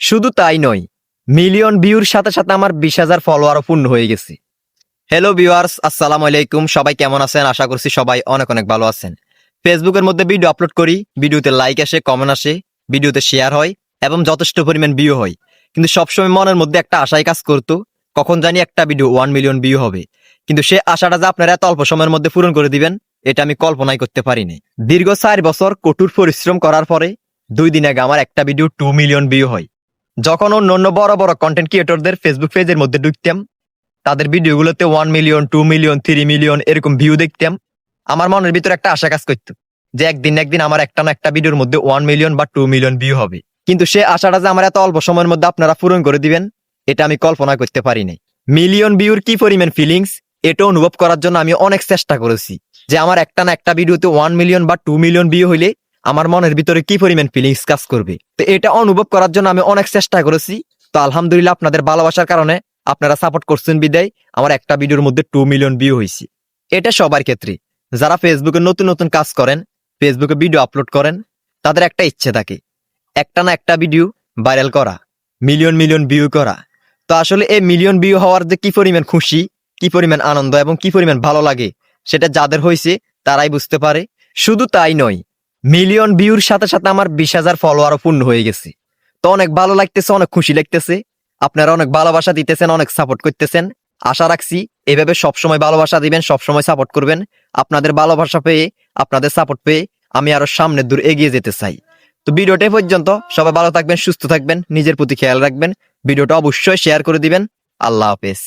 শুধু তাই নয়, মিলিয়ন ভিউর সাথে সাথে আমার 20,000 ফলোয়ারও পূর্ণ হয়ে গেছে। হ্যালো ভিউয়ার্স, আসসালামু আলাইকুম। সবাই কেমন আছেন? আশা করছি সবাই অনেক অনেক ভালো আছেন। ফেসবুকের মধ্যে ভিডিও আপলোড করি, ভিডিওতে লাইক আসে, কমেন্ট আসে, ভিডিওতে শেয়ার হয় এবং যথেষ্ট পরিমাণ ভিউ হয়। কিন্তু সবসময় মনের মধ্যে একটা আশায় কাজ করতো, কখন জানি একটা ভিডিও 1 মিলিয়ন ভিউ হবে। কিন্তু সে আশাটা যে আপনারা এত অল্প সময়ের মধ্যে পূরণ করে দিবেন, এটা আমি কল্পনাই করতে পারিনি। দীর্ঘ 4 বছর কঠোর পরিশ্রম করার পরে 2 দিন আগে আমার একটা ভিডিও 2 মিলিয়ন ভিউ হয়। যখন অন্য বড় বড় কন্টেন্ট ক্রিয়েটরদের ফেসবুক পেজের মধ্যে ঢুকতাম, তাদের ভিডিওগুলোতে 1 মিলিয়ন, 2 মিলিয়ন, 3 মিলিয়ন এরকম ভিউ দেখতাম, আমার মনের ভিতরে একটা আশা কাজ করতো যে একদিন একদিন আমার একটা না একটা ভিডিওর মধ্যে 1 মিলিয়ন বা 2 মিলিয়ন ভিউ হবে। কিন্তু সে আশাটা যে আমার এত অল্প সময়ের মধ্যে আপনারা পূরণ করে দিবেন, এটা আমি কল্পনা করতে পারি নাই। মিলিয়ন ভিউর কি পরিমাণ ফিলিংস, এটা অনুভব করার জন্য আমি অনেক চেষ্টা করেছি যে আমার একটা না একটা ভিডিওতে 1 মিলিয়ন বা 2 মিলিয়ন ভিউ হইলে আমার মনের ভিতরে কি পরিমাণ ফিলিংস কাজ করবে। তো এটা অনুভব করার জন্য আমি অনেক চেষ্টা করেছি। তো আলহামদুলিল্লাহ, আপনাদের ভালোবাসার কারণে, আপনারা সাপোর্ট করছেন বিদায় আমার একটা ভিডিওর মধ্যে 2 মিলিয়ন ভিউ হয়েছে। এটা সবার ক্ষেত্রে, যারা ফেসবুকে নতুন নতুন কাজ করেন, ফেসবুকে ভিডিও আপলোড করেন, তাদের একটা ইচ্ছে থাকে একটা না একটা ভিডিও ভাইরাল করা, মিলিয়ন মিলিয়ন ভিউ করা। তো আসলে এই মিলিয়ন ভিউ হওয়ার যে কি পরিমাণ খুশি, কি পরিমাণ আনন্দ এবং কি পরিমাণ ভালো লাগে, সেটা যাদের হয়েছে তারাই বুঝতে পারে। শুধু তাই নয়, মিলিয়ন ভিউর সাথে সাথে আমার 20,000 ফলোয়ারও পূর্ণ হয়ে গেছে। তো অনেক ভালো লাগতেছে, অনেক খুশি লাগতেছে। আপনারা অনেক ভালোবাসা দিতেছেন, অনেক সাপোর্ট করতেছেন। আশা রাখছি এভাবে সবসময় ভালোবাসা দিবেন, সবসময় সাপোর্ট করবেন। আপনাদের ভালোবাসা পেয়ে, আপনাদের সাপোর্ট পেয়ে আমি আরো সামনের দূর এগিয়ে যেতে চাই। তো ভিডিওটা পর্যন্ত, সবাই ভালো থাকবেন, সুস্থ থাকবেন, নিজের প্রতি খেয়াল রাখবেন। ভিডিওটা অবশ্যই শেয়ার করে দিবেন। আল্লাহ হাফেজ।